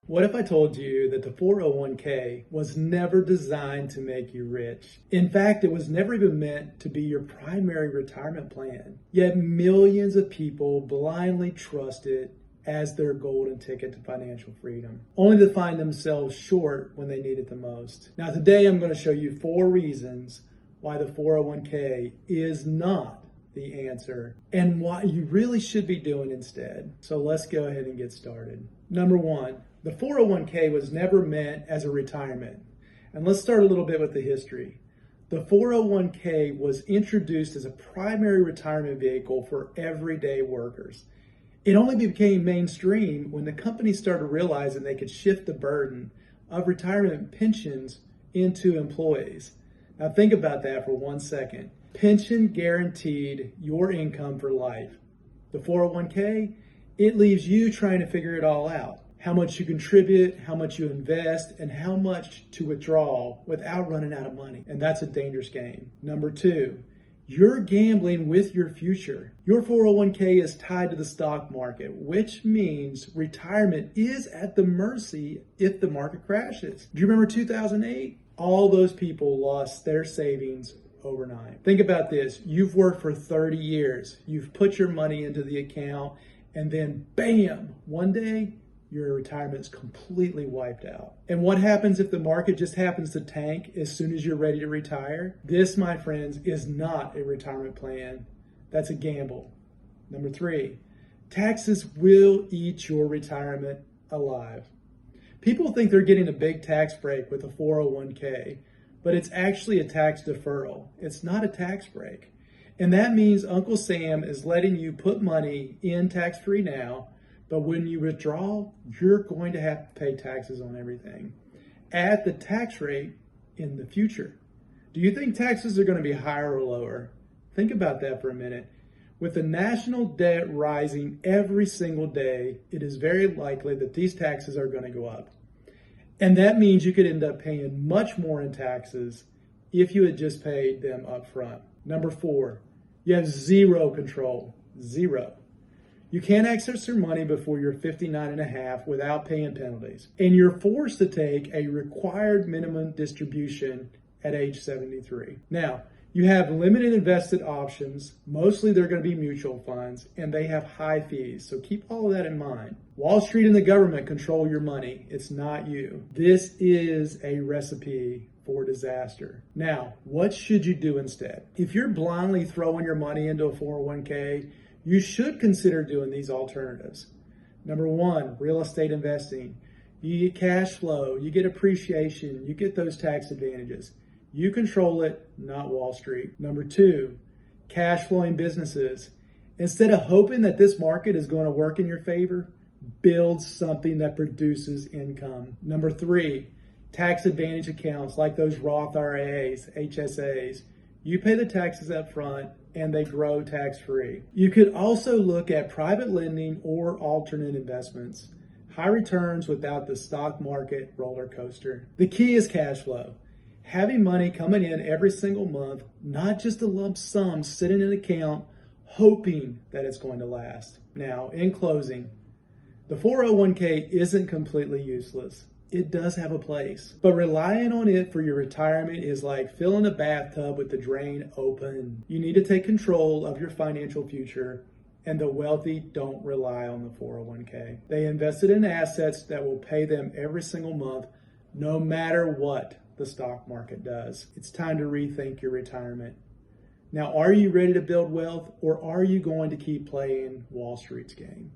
What if I told you that the 401k was never designed to make you rich? In fact, it was never even meant to be your primary retirement plan. Yet millions of people blindly trust it as their golden ticket to financial freedom, only to find themselves short when they need it the most. Now, today I'm going to show you 4 reasons why the 401k is not the answer and what you really should be doing instead. So let's go ahead and get started. Number 1, the 401k was never meant as a retirement. And let's start a little bit with the history. The 401k was introduced as a primary retirement vehicle for everyday workers. It only became mainstream when the companies started realizing they could shift the burden of retirement pensions into employees. Now think about that for 1 second. Pension guaranteed your income for life. The 401k, it leaves you trying to figure it all out. How much you contribute, how much you invest, and how much to withdraw without running out of money. And that's a dangerous game. Number 2, you're gambling with your future. Your 401k is tied to the stock market, which means retirement is at the mercy if the market crashes. Do you remember 2008? All those people lost their savings overnight. Think about this. You've worked for 30 years. You've put your money into the account, and then bam, one day, your retirement's completely wiped out. And what happens if the market just happens to tank as soon as you're ready to retire? This, my friends, is not a retirement plan. That's a gamble. Number 3, taxes will eat your retirement alive. People think they're getting a big tax break with a 401k, but it's actually a tax deferral. It's not a tax break. And that means Uncle Sam is letting you put money in tax-free now, but when you withdraw, you're going to have to pay taxes on everything at the tax rate in the future. Do you think taxes are going to be higher or lower? Think about that for a minute. With the national debt rising every single day, it is very likely that these taxes are going to go up. And that means you could end up paying much more in taxes if you had just paid them up front. Number 4, you have zero control. Zero. You can't access your money before you're 59 and a half without paying penalties. And you're forced to take a required minimum distribution at age 73. Now, you have limited invested options. Mostly they're going to be mutual funds, and they have high fees. So keep all of that in mind. Wall Street and the government control your money. It's not you. This is a recipe for disaster. Now, what should you do instead? If you're blindly throwing your money into a 401k, you should consider doing these alternatives. Number 1, real estate investing. You get cash flow, you get appreciation, you get those tax advantages. You control it, not Wall Street. Number 2, cash flowing businesses. Instead of hoping that this market is going to work in your favor, build something that produces income. Number 3, tax advantage accounts like those Roth IRAs, HSAs. You pay the taxes up front and they grow tax-free. You could also look at private lending or alternate investments. High returns without the stock market roller coaster. The key is cash flow. Having money coming in every single month, not just a lump sum sitting in an account, hoping that it's going to last. Now, in closing, the 401k isn't completely useless. It does have a place, but relying on it for your retirement is like filling a bathtub with the drain open. You need to take control of your financial future, and the wealthy don't rely on the 401k. They invested in assets that will pay them every single month, no matter what the stock market does. It's time to rethink your retirement. Now, are you ready to build wealth, or are you going to keep playing Wall Street's game?